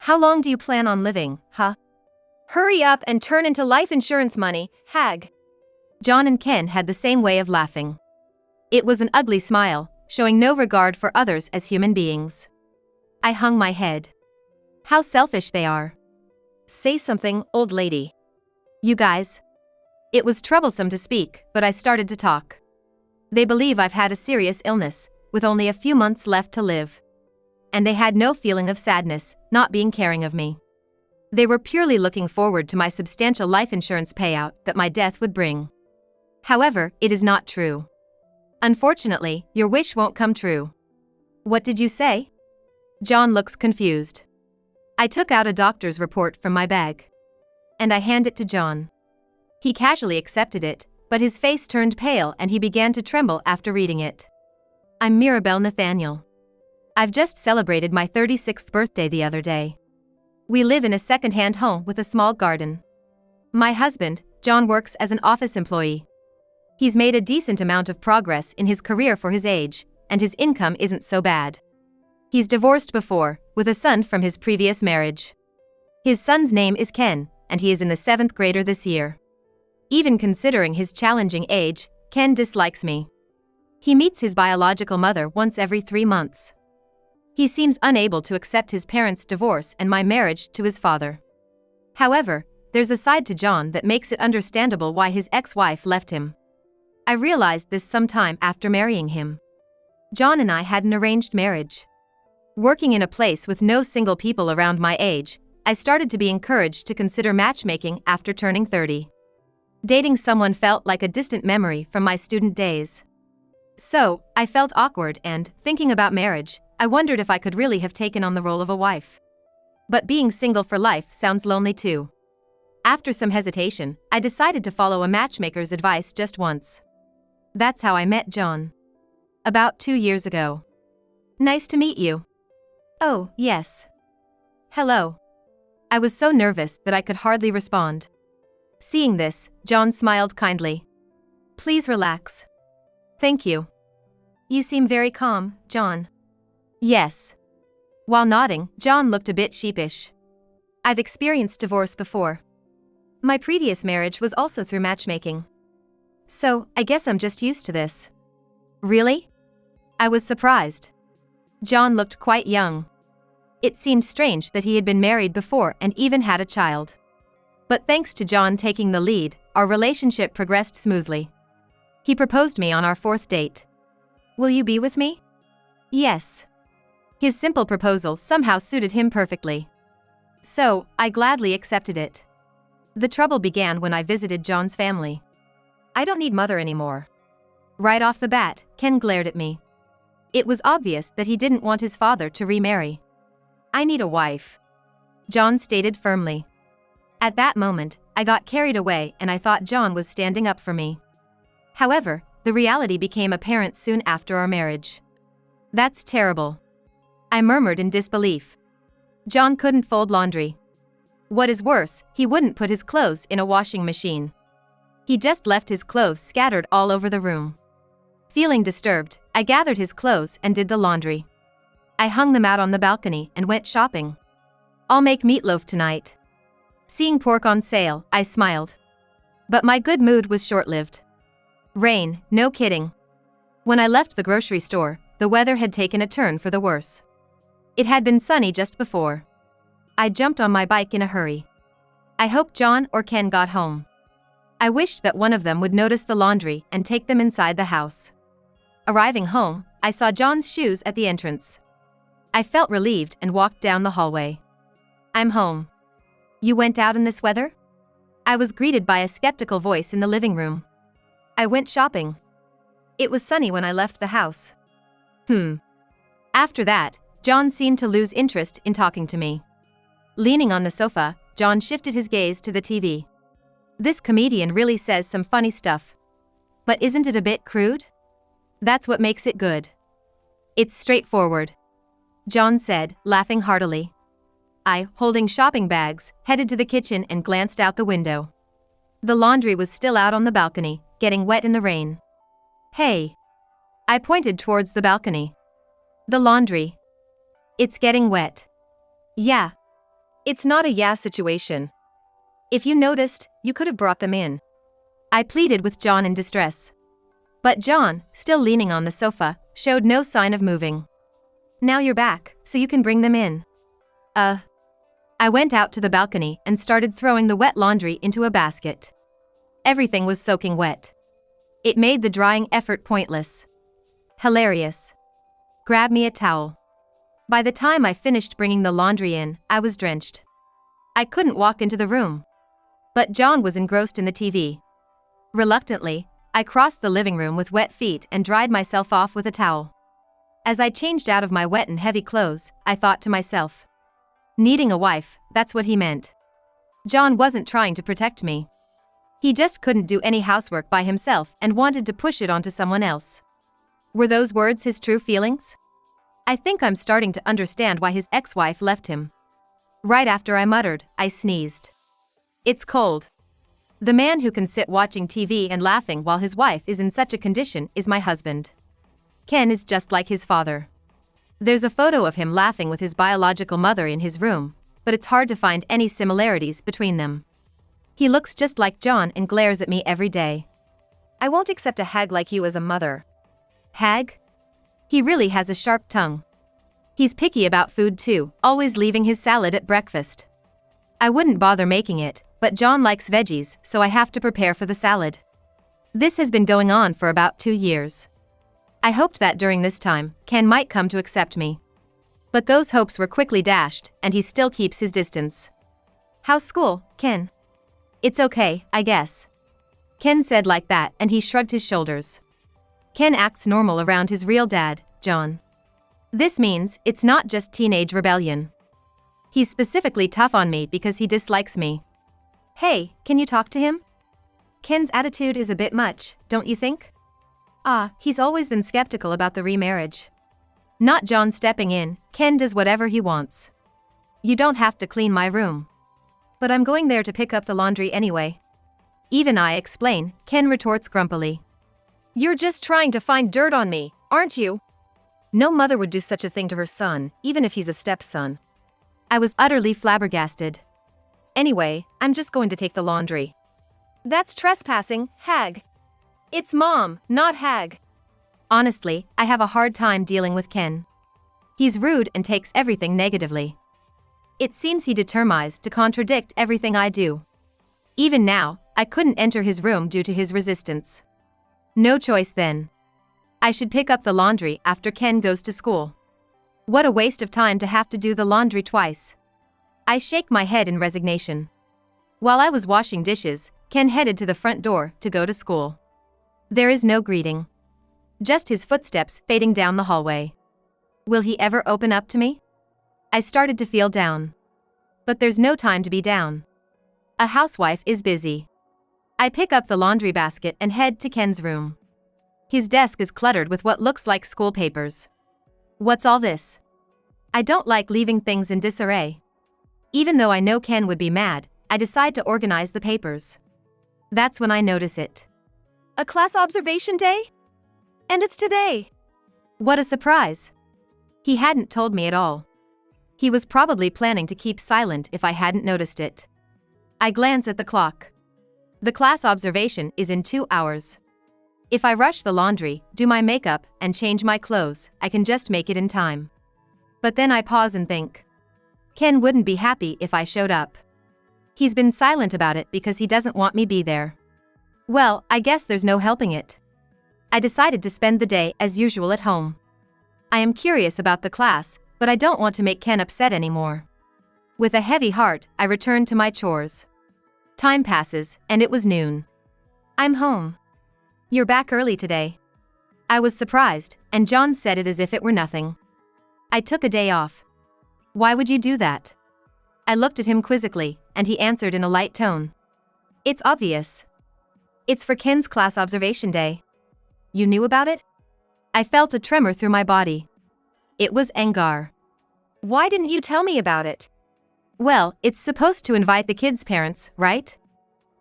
How long do you plan on living, huh? Hurry up and turn into life insurance money, hag. John and Ken had the same way of laughing. It was an ugly smile, showing no regard for others as human beings. I hung my head. How selfish they are. Say something, old lady. You guys. It was troublesome to speak, but I started to talk. They believe I've had a serious illness, with only a few months left to live. And they had no feeling of sadness, not being caring of me. They were purely looking forward to my substantial life insurance payout that my death would bring. However, it is not true. Unfortunately, your wish won't come true. What did you say? John looks confused. I took out a doctor's report from my bag. And I handed it to John. He casually accepted it, but his face turned pale and he began to tremble after reading it. I'm Mirabelle Nathaniel. I've just celebrated my 36th birthday the other day. We live in a second-hand home with a small garden. My husband, John, works as an office employee. He's made a decent amount of progress in his career for his age, and his income isn't so bad. He's divorced before, with a son from his previous marriage. His son's name is Ken, and he is in the 7th grader this year. Even considering his challenging age, Ken dislikes me. He meets his biological mother once every 3 months. He seems unable to accept his parents' divorce and my marriage to his father. However, there's a side to John that makes it understandable why his ex-wife left him. I realized this sometime after marrying him. John and I had an arranged marriage. Working in a place with no single people around my age, I started to be encouraged to consider matchmaking after turning 30. Dating someone felt like a distant memory from my student days. So, I felt awkward and, thinking about marriage, I wondered if I could really have taken on the role of a wife. But being single for life sounds lonely too. After some hesitation, I decided to follow a matchmaker's advice just once. That's how I met John. About 2 years ago. Nice to meet you. Oh, yes. Hello. I was so nervous that I could hardly respond. Seeing this, John smiled kindly. Please relax. Thank you. You seem very calm, John. Yes. While nodding, John looked a bit sheepish. I've experienced divorce before. My previous marriage was also through matchmaking. So, I guess I'm just used to this. Really? I was surprised. John looked quite young. It seemed strange that he had been married before and even had a child. But thanks to John taking the lead, our relationship progressed smoothly. He proposed me on our 4th date. Will you be with me? Yes. His simple proposal somehow suited him perfectly. So, I gladly accepted it. The trouble began when I visited John's family. I don't need mother anymore. Right off the bat, Ken glared at me. It was obvious that he didn't want his father to remarry. I need a wife. John stated firmly. At that moment, I got carried away and I thought John was standing up for me. However, the reality became apparent soon after our marriage. That's terrible. I murmured in disbelief. John couldn't fold laundry. What is worse, he wouldn't put his clothes in a washing machine. He just left his clothes scattered all over the room. Feeling disturbed, I gathered his clothes and did the laundry. I hung them out on the balcony and went shopping. I'll make meatloaf tonight. Seeing pork on sale, I smiled. But my good mood was short-lived. Rain, no kidding. When I left the grocery store, the weather had taken a turn for the worse. It had been sunny just before. I jumped on my bike in a hurry. I hoped John or Ken got home. I wished that one of them would notice the laundry and take them inside the house. Arriving home, I saw John's shoes at the entrance. I felt relieved and walked down the hallway. I'm home. You went out in this weather? I was greeted by a skeptical voice in the living room. I went shopping. It was sunny when I left the house. After that, John seemed to lose interest in talking to me. Leaning on the sofa, John shifted his gaze to the TV. This comedian really says some funny stuff. But isn't it a bit crude? That's what makes it good. It's straightforward. John said, laughing heartily. I, holding shopping bags, headed to the kitchen and glanced out the window. The laundry was still out on the balcony, getting wet in the rain. Hey! I pointed towards the balcony. The laundry. It's getting wet. Yeah. It's not a yeah situation. If you noticed, you could have brought them in. I pleaded with John in distress. But John, still leaning on the sofa, showed no sign of moving. Now you're back, so you can bring them in. I went out to the balcony and started throwing the wet laundry into a basket. Everything was soaking wet. It made the drying effort pointless. Hilarious. Grab me a towel. By the time I finished bringing the laundry in, I was drenched. I couldn't walk into the room. But John was engrossed in the TV. Reluctantly, I crossed the living room with wet feet and dried myself off with a towel. As I changed out of my wet and heavy clothes, I thought to myself, needing a wife, that's what he meant. John wasn't trying to protect me. He just couldn't do any housework by himself and wanted to push it onto someone else. Were those words his true feelings? I think I'm starting to understand why his ex-wife left him. Right after I muttered, I sneezed. It's cold. The man who can sit watching TV and laughing while his wife is in such a condition is my husband. Ken is just like his father. There's a photo of him laughing with his biological mother in his room, but it's hard to find any similarities between them. He looks just like John and glares at me every day. I won't accept a hag like you as a mother. Hag? He really has a sharp tongue. He's picky about food too, always leaving his salad at breakfast. I wouldn't bother making it, but John likes veggies, so I have to prepare for the salad. This has been going on for about 2 years. I hoped that during this time, Ken might come to accept me. But those hopes were quickly dashed, and he still keeps his distance. How's school, Ken? It's okay, I guess. Ken said like that, and he shrugged his shoulders. Ken acts normal around his real dad, John. This means it's not just teenage rebellion. He's specifically tough on me because he dislikes me. Hey, can you talk to him? Ken's attitude is a bit much, don't you think? He's always been skeptical about the remarriage. Not John stepping in, Ken does whatever he wants. You don't have to clean my room. But I'm going there to pick up the laundry anyway. Even I explain, Ken retorts grumpily. You're just trying to find dirt on me, aren't you? No mother would do such a thing to her son, even if he's a stepson. I was utterly flabbergasted. Anyway, I'm just going to take the laundry. That's trespassing, hag. It's mom, not hag. Honestly, I have a hard time dealing with Ken. He's rude and takes everything negatively. It seems he determines to contradict everything I do. Even now, I couldn't enter his room due to his resistance. No choice then. I should pick up the laundry after Ken goes to school. What a waste of time to have to do the laundry twice. I shake my head in resignation. While I was washing dishes, Ken headed to the front door to go to school. There is no greeting. Just his footsteps fading down the hallway. Will he ever open up to me? I started to feel down. But there's no time to be down. A housewife is busy. I pick up the laundry basket and head to Ken's room. His desk is cluttered with what looks like school papers. What's all this? I don't like leaving things in disarray. Even though I know Ken would be mad, I decide to organize the papers. That's when I notice it. A class observation day? And it's today. What a surprise. He hadn't told me at all. He was probably planning to keep silent if I hadn't noticed it. I glance at the clock. The class observation is in 2 hours. If I rush the laundry, do my makeup, and change my clothes, I can just make it in time. But then I pause and think. Ken wouldn't be happy if I showed up. He's been silent about it because he doesn't want me be there. Well, I guess there's no helping it. I decided to spend the day as usual at home. I am curious about the class, but I don't want to make Ken upset anymore. With a heavy heart, I return to my chores. Time passes, and it was noon. I'm home. You're back early today. I was surprised, and John said it as if it were nothing. I took a day off. Why would you do that? I looked at him quizzically, and he answered in a light tone. It's obvious. It's for Ken's class observation day. You knew about it? I felt a tremor through my body. It was anger. Why didn't you tell me about it? Well, it's supposed to invite the kids' parents, right?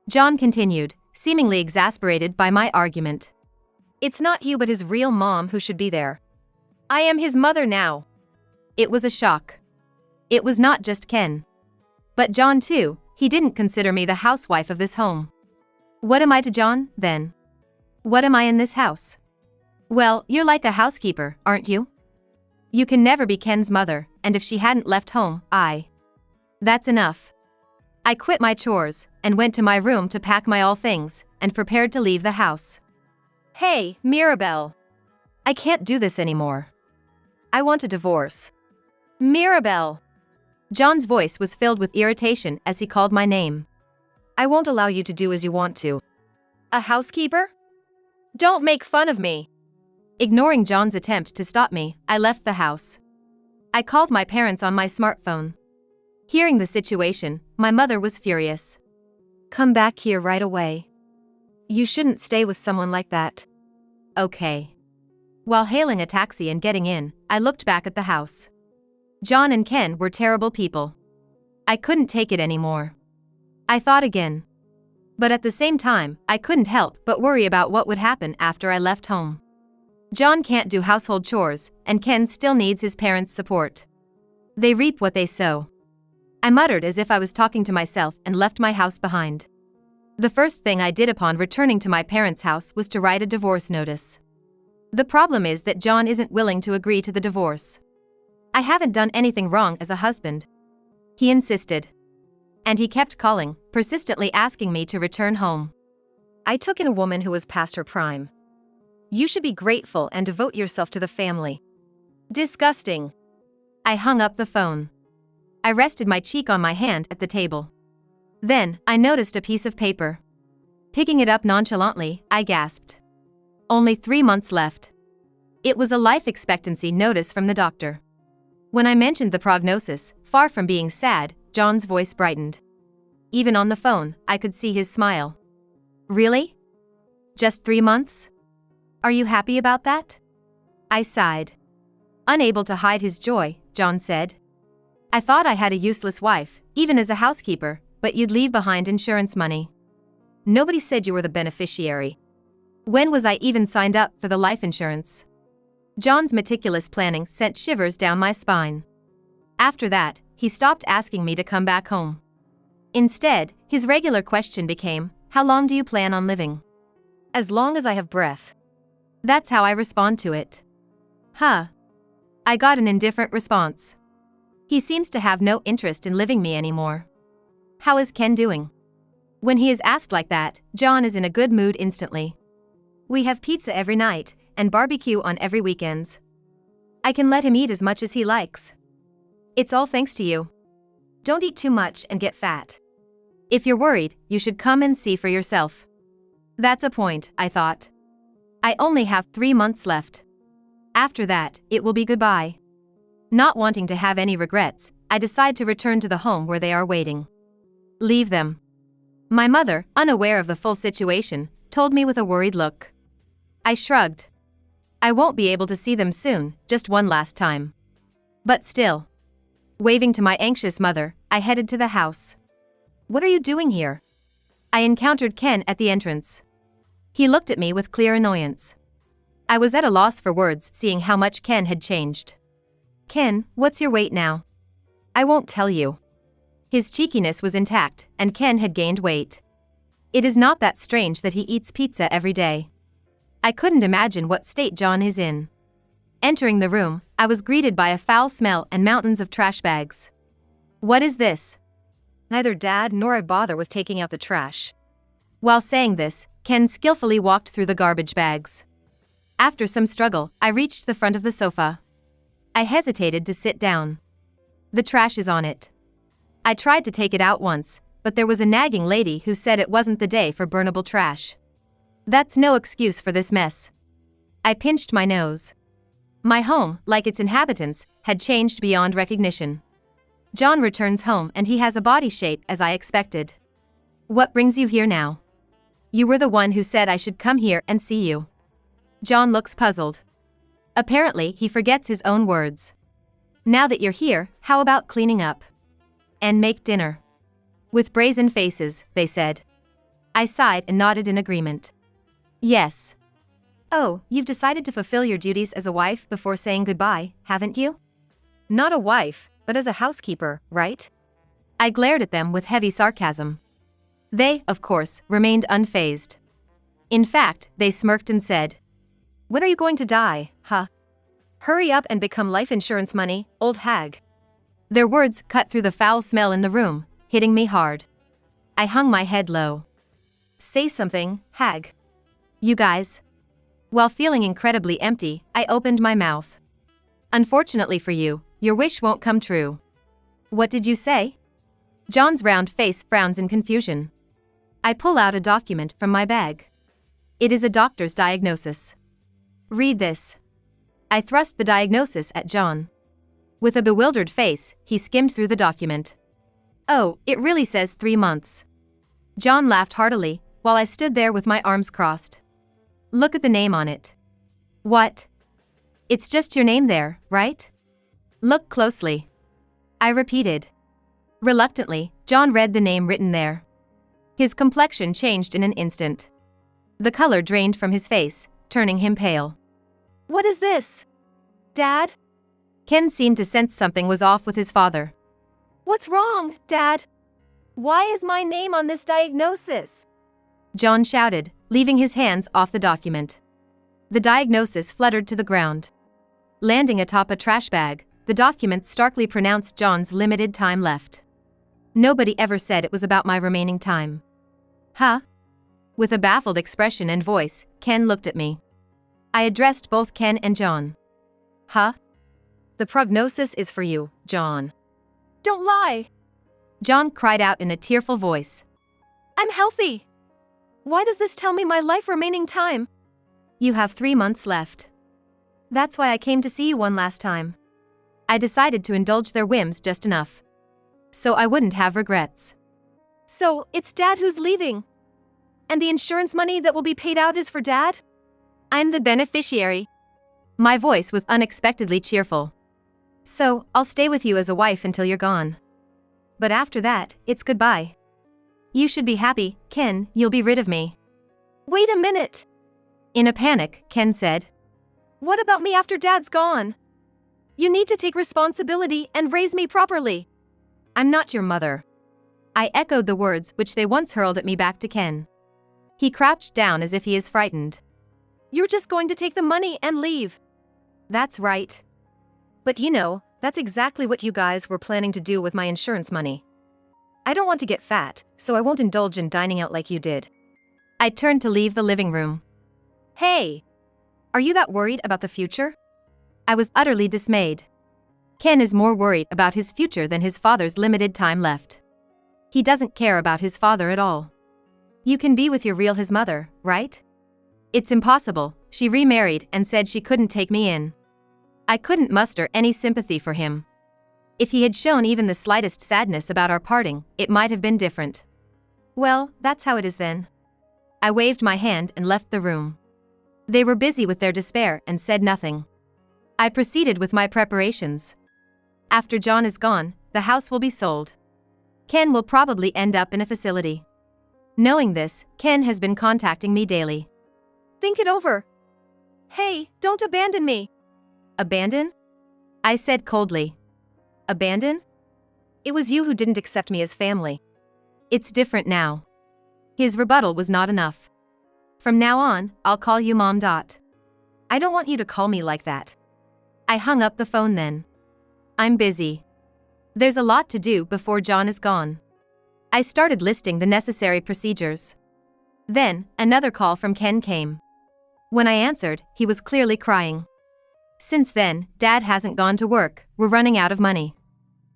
John continued, seemingly exasperated by my argument. It's not you but his real mom who should be there. I am his mother now. It was a shock. It was not just Ken. But John too, he didn't consider me the housewife of this home. What am I to John, then? What am I in this house? Well, you're like a housekeeper, aren't you? You can never be Ken's mother, and if she hadn't left home, That's enough. I quit my chores, and went to my room to pack my all things, and prepared to leave the house. Hey, Mirabelle. I can't do this anymore. I want a divorce. Mirabelle. John's voice was filled with irritation as he called my name. I won't allow you to do as you want to. A housekeeper? Don't make fun of me. Ignoring John's attempt to stop me, I left the house. I called my parents on my smartphone. Hearing the situation, my mother was furious. Come back here right away. You shouldn't stay with someone like that. Okay. While hailing a taxi and getting in, I looked back at the house. John and Ken were terrible people. I couldn't take it anymore. I thought again. But at the same time, I couldn't help but worry about what would happen after I left home. John can't do household chores, and Ken still needs his parents' support. They reap what they sow. I muttered as if I was talking to myself and left my house behind. The first thing I did upon returning to my parents' house was to write a divorce notice. The problem is that John isn't willing to agree to the divorce. I haven't done anything wrong as a husband. He insisted. And he kept calling, persistently asking me to return home. I took in a woman who was past her prime. You should be grateful and devote yourself to the family. Disgusting. I hung up the phone. I rested my cheek on my hand at the table. Then, I noticed a piece of paper. Picking it up nonchalantly, I gasped. Only 3 months left. It was a life expectancy notice from the doctor. When I mentioned the prognosis, far from being sad, John's voice brightened. Even on the phone, I could see his smile. Really? Just 3 months? Are you happy about that? I sighed. Unable to hide his joy, John said. I thought I had a useless wife, even as a housekeeper, but you'd leave behind insurance money. Nobody said you were the beneficiary. When was I even signed up for the life insurance? John's meticulous planning sent shivers down my spine. After that, he stopped asking me to come back home. Instead, his regular question became, how long do you plan on living? As long as I have breath. That's how I respond to it. Huh. I got an indifferent response. He seems to have no interest in living me anymore. How is Ken doing? When he is asked like that, John is in a good mood instantly. We have pizza every night, and barbecue on every weekends. I can let him eat as much as he likes. It's all thanks to you. Don't eat too much and get fat. If you're worried, you should come and see for yourself. That's a point, I thought. I only have 3 months left. After that, it will be goodbye. Not wanting to have any regrets, I decide to return to the home where they are waiting. Leave them. My mother, unaware of the full situation, told me with a worried look. I shrugged. I won't be able to see them soon, just one last time. But still. Waving to my anxious mother, I headed to the house. What are you doing here? I encountered Ken at the entrance. He looked at me with clear annoyance. I was at a loss for words seeing how much Ken had changed. Ken, what's your weight now? I won't tell you. His cheekiness was intact, and Ken had gained weight. It is not that strange that he eats pizza every day. I couldn't imagine what state John is in. Entering the room, I was greeted by a foul smell and mountains of trash bags. What is this? Neither Dad nor I bother with taking out the trash. While saying this, Ken skillfully walked through the garbage bags. After some struggle, I reached the front of the sofa. I hesitated to sit down. The trash is on it. I tried to take it out once, but there was a nagging lady who said it wasn't the day for burnable trash. That's no excuse for this mess. I pinched my nose. My home, like its inhabitants, had changed beyond recognition. John returns home and he has a body shape as I expected. What brings you here now? You were the one who said I should come here and see you. John looks puzzled. Apparently, he forgets his own words. Now that you're here, how about cleaning up? And make dinner. With brazen faces, they said. I sighed and nodded in agreement. Yes. Oh, you've decided to fulfill your duties as a wife before saying goodbye, haven't you? Not a wife, but as a housekeeper, right? I glared at them with heavy sarcasm. They, of course, remained unfazed. In fact, they smirked and said, "When are you going to die, huh? Hurry up and become life insurance money, old hag." Their words cut through the foul smell in the room, hitting me hard. I hung my head low. "Say something, hag. You guys." While feeling incredibly empty, I opened my mouth. "Unfortunately for you, your wish won't come true." "What did you say?" John's round face frowns in confusion. I pull out a document from my bag. It is a doctor's diagnosis. "Read this." I thrust the diagnosis at John. With a bewildered face, he skimmed through the document. "Oh, it really says 3 months." John laughed heartily, while I stood there with my arms crossed. "Look at the name on it." "What?" "It's just your name there, right?" "Look closely." I repeated. Reluctantly, John read the name written there. His complexion changed in an instant. The color drained from his face, turning him pale. "What is this? Dad?" Ken seemed to sense something was off with his father. "What's wrong, Dad? Why is my name on this diagnosis?" John shouted, leaving his hands off the document. The diagnosis fluttered to the ground. Landing atop a trash bag, the document starkly pronounced John's limited time left. Nobody ever said it was about my remaining time. "Huh?" With a baffled expression and voice, Ken looked at me. I addressed both Ken and John. "Huh? The prognosis is for you, John." "Don't lie!" John cried out in a tearful voice. "I'm healthy. Why does this tell me my life remaining time?" "You have 3 months left. That's why I came to see you one last time." I decided to indulge their whims just enough, so I wouldn't have regrets. "So, it's Dad who's leaving? And the insurance money that will be paid out is for Dad? I'm the beneficiary." My voice was unexpectedly cheerful. "So, I'll stay with you as a wife until you're gone. But after that, it's goodbye. You should be happy, Ken, you'll be rid of me." "Wait a minute." In a panic, Ken said. "What about me after Dad's gone? You need to take responsibility and raise me properly." "I'm not your mother." I echoed the words which they once hurled at me back to Ken. He crouched down as if he is frightened. "You're just going to take the money and leave." "That's right. But you know, that's exactly what you guys were planning to do with my insurance money. I don't want to get fat, so I won't indulge in dining out like you did." I turned to leave the living room. "Hey! Are you that worried about the future?" I was utterly dismayed. Ken is more worried about his future than his father's limited time left. He doesn't care about his father at all. You can be with your real his mother, right? It's impossible, she remarried and said she couldn't take me in. I couldn't muster any sympathy for him. If he had shown even the slightest sadness about our parting, it might have been different. "Well, that's how it is then." I waved my hand and left the room. They were busy with their despair and said nothing. I proceeded with my preparations. After John is gone, the house will be sold. Ken will probably end up in a facility. Knowing this, Ken has been contacting me daily. "Think it over. Hey, don't abandon me." "Abandon?" I said coldly. "Abandon? It was you who didn't accept me as family. It's different now." His rebuttal was not enough. "From now on, I'll call you Mom. I don't want you to call me like that." I hung up the phone then. I'm busy. There's a lot to do before John is gone. I started listing the necessary procedures. Then, another call from Ken came. When I answered, he was clearly crying. "Since then, Dad hasn't gone to work, we're running out of money.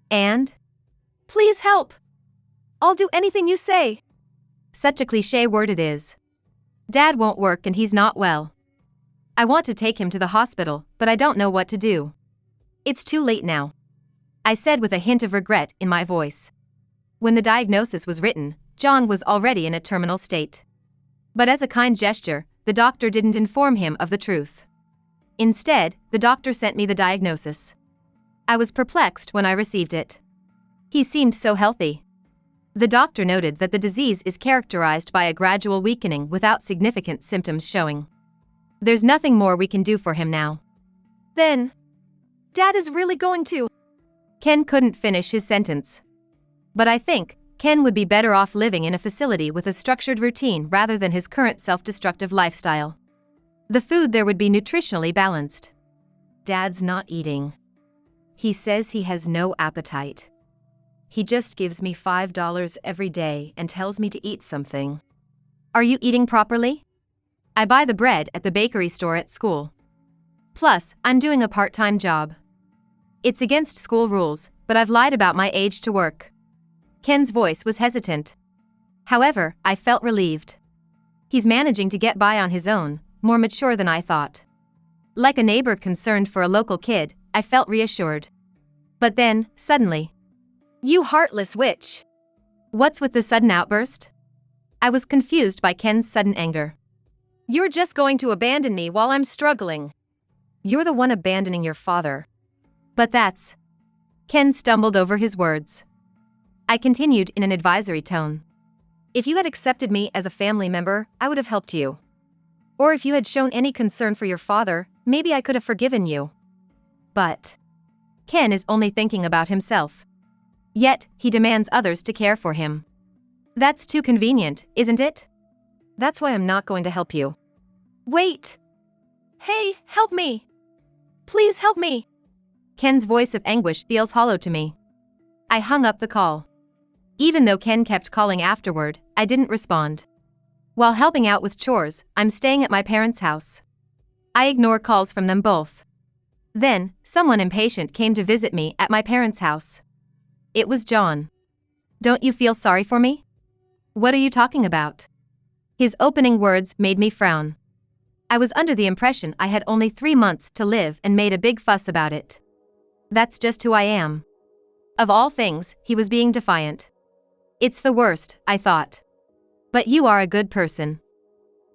And? Please help. I'll do anything you say." Such a cliché word it is. Dad won't work and he's not well. I want to take him to the hospital, but I don't know what to do. It's too late now, I said with a hint of regret in my voice. When the diagnosis was written, John was already in a terminal state. But as a kind gesture, the doctor didn't inform him of the truth. Instead, the doctor sent me the diagnosis. I was perplexed when I received it. He seemed so healthy. The doctor noted that the disease is characterized by a gradual weakening without significant symptoms showing. There's nothing more we can do for him now. Then, Dad is really going to... Ken couldn't finish his sentence. But I think Ken would be better off living in a facility with a structured routine rather than his current self-destructive lifestyle. The food there would be nutritionally balanced. Dad's not eating. He says he has no appetite. He just gives me $5 every day and tells me to eat something. Are you eating properly? I buy the bread at the bakery store at school. Plus, I'm doing a part-time job. It's against school rules, but I've lied about my age to work. Ken's voice was hesitant. However, I felt relieved. He's managing to get by on his own, more mature than I thought. Like a neighbor concerned for a local kid, I felt reassured. But then, suddenly, "You heartless witch!" What's with the sudden outburst? I was confused by Ken's sudden anger. "You're just going to abandon me while I'm struggling. You're the one abandoning your father." But that's... Ken stumbled over his words. I continued in an advisory tone. "If you had accepted me as a family member, I would have helped you. Or if you had shown any concern for your father, maybe I could have forgiven you. But Ken is only thinking about himself. Yet, he demands others to care for him. That's too convenient, isn't it? That's why I'm not going to help you." "Wait! Hey, help me! Please help me!" Ken's voice of anguish feels hollow to me. I hung up the call. Even though Ken kept calling afterward, I didn't respond. While helping out with chores, I'm staying at my parents' house. I ignore calls from them both. Then, someone impatient came to visit me at my parents' house. It was John. "Don't you feel sorry for me?" "What are you talking about?" His opening words made me frown. I was under the impression I had only 3 months to live and made a big fuss about it. That's just who I am. Of all things, he was being defiant. It's the worst, I thought. But you are a good person.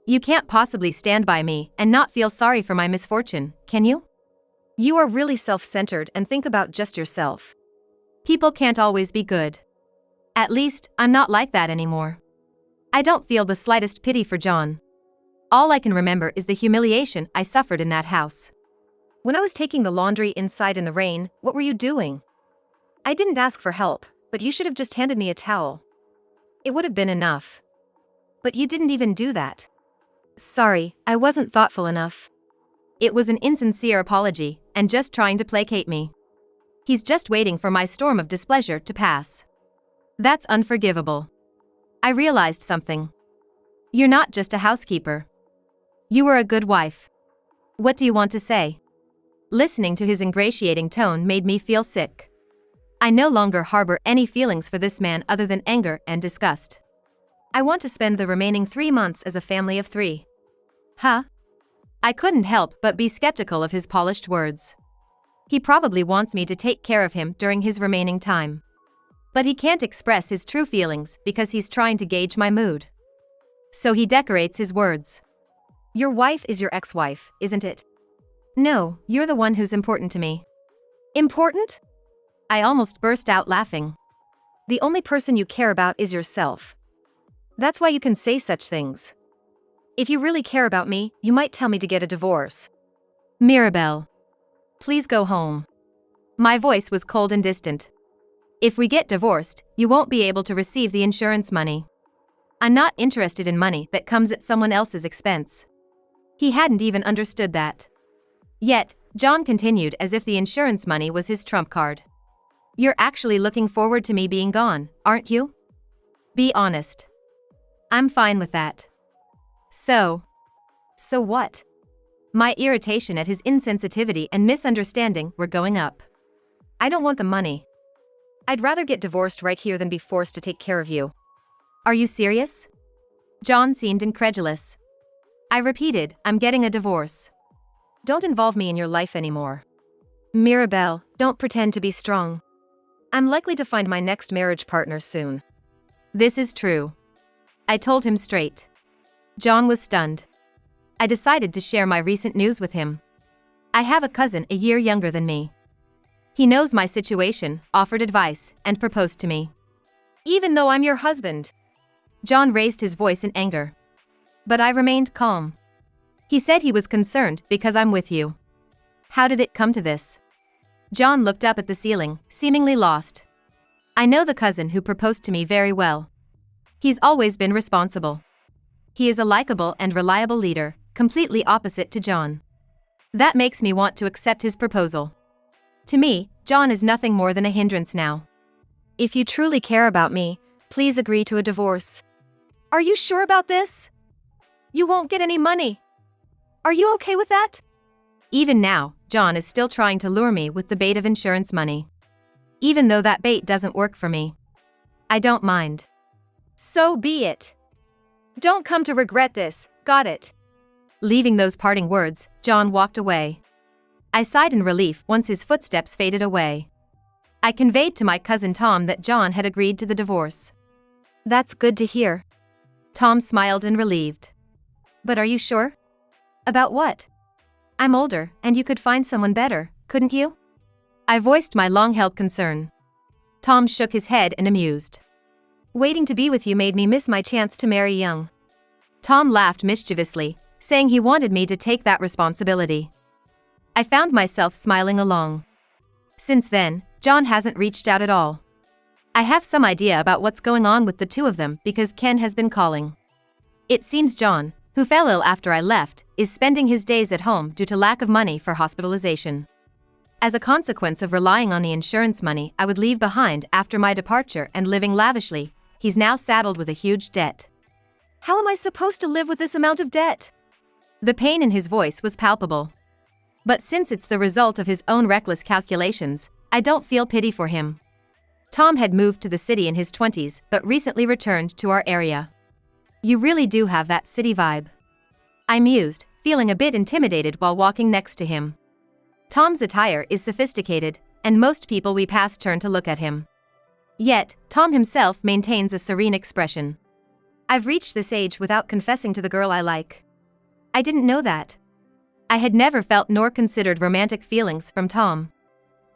You can't possibly stand by me and not feel sorry for my misfortune, can you? You are really self-centered and think about just yourself. People can't always be good. At least, I'm not like that anymore. I don't feel the slightest pity for John. All I can remember is the humiliation I suffered in that house. "When I was taking the laundry inside in the rain, what were you doing? I didn't ask for help, but you should have just handed me a towel. It would have been enough. But you didn't even do that." "Sorry, I wasn't thoughtful enough." It was an insincere apology, and just trying to placate me. He's just waiting for my storm of displeasure to pass. That's unforgivable. I realized something. You're not just a housekeeper. You were a good wife. What do you want to say? Listening to his ingratiating tone made me feel sick. I no longer harbor any feelings for this man other than anger and disgust. I want to spend the remaining 3 months as a family of 3. Huh? I couldn't help but be skeptical of his polished words. He probably wants me to take care of him during his remaining time. But he can't express his true feelings because he's trying to gauge my mood. So he decorates his words. "Your wife is your ex-wife, isn't it?" "No, you're the one who's important to me." "Important?" I almost burst out laughing. "The only person you care about is yourself. That's why you can say such things. If you really care about me, you might tell me to get a divorce." "Mirabelle. Please go home." My voice was cold and distant. "If we get divorced, you won't be able to receive the insurance money. I'm not interested in money that comes at someone else's expense." He hadn't even understood that. Yet, John continued as if the insurance money was his trump card. "You're actually looking forward to me being gone, aren't you? Be honest." "I'm fine with that." So what? My irritation at his insensitivity and misunderstanding were going up. "I don't want the money. I'd rather get divorced right here than be forced to take care of you." "Are you serious?" John seemed incredulous. I repeated, "I'm getting a divorce. Don't involve me in your life anymore." "Mirabelle, don't pretend to be strong. I'm likely to find my next marriage partner soon." "This is true." I told him straight. John was stunned. I decided to share my recent news with him. I have a cousin a year younger than me. He knows my situation, offered advice, and proposed to me. "Even though I'm your husband?" John raised his voice in anger. But I remained calm. "He said he was concerned because I'm with you." "How did it come to this?" John looked up at the ceiling, seemingly lost. I know the cousin who proposed to me very well. He's always been responsible. He is a likable and reliable leader, completely opposite to John. That makes me want to accept his proposal. To me, John is nothing more than a hindrance now. If you truly care about me, please agree to a divorce. Are you sure about this? You won't get any money. Are you okay with that? Even now, John is still trying to lure me with the bait of insurance money. Even though that bait doesn't work for me. I don't mind. So be it. Don't come to regret this, got it? Leaving those parting words, John walked away. I sighed in relief once his footsteps faded away. I conveyed to my cousin Tom that John had agreed to the divorce. That's good to hear. Tom smiled and relieved. But are you sure? About what? I'm older, and you could find someone better, couldn't you? I voiced my long-held concern. Tom shook his head and amused. Waiting to be with you made me miss my chance to marry young. Tom laughed mischievously, saying he wanted me to take that responsibility. I found myself smiling along. Since then, John hasn't reached out at all. I have some idea about what's going on with the two of them because Ken has been calling. It seems John, who fell ill after I left, is spending his days at home due to lack of money for hospitalization. As a consequence of relying on the insurance money I would leave behind after my departure and living lavishly, he's now saddled with a huge debt. How am I supposed to live with this amount of debt? The pain in his voice was palpable. But since it's the result of his own reckless calculations, I don't feel pity for him. Tom had moved to the city in his 20s but recently returned to our area. You really do have that city vibe. I mused, feeling a bit intimidated while walking next to him. Tom's attire is sophisticated, and most people we pass turn to look at him. Yet, Tom himself maintains a serene expression. I've reached this age without confessing to the girl I like. I didn't know that. I had never felt nor considered romantic feelings from Tom.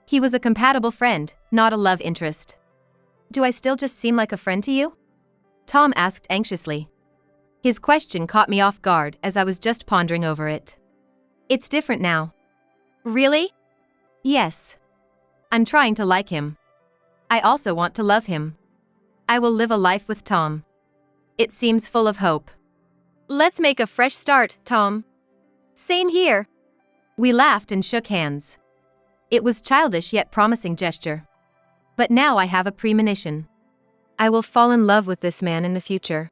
He was a compatible friend, not a love interest. Do I still just seem like a friend to you? Tom asked anxiously. His question caught me off guard as I was just pondering over it. It's different now. Really? Yes. I'm trying to like him. I also want to love him. I will live a life with Tom. It seems full of hope. Let's make a fresh start, Tom. Same here. We laughed and shook hands. It was childish yet promising gesture. But now I have a premonition. I will fall in love with this man in the future.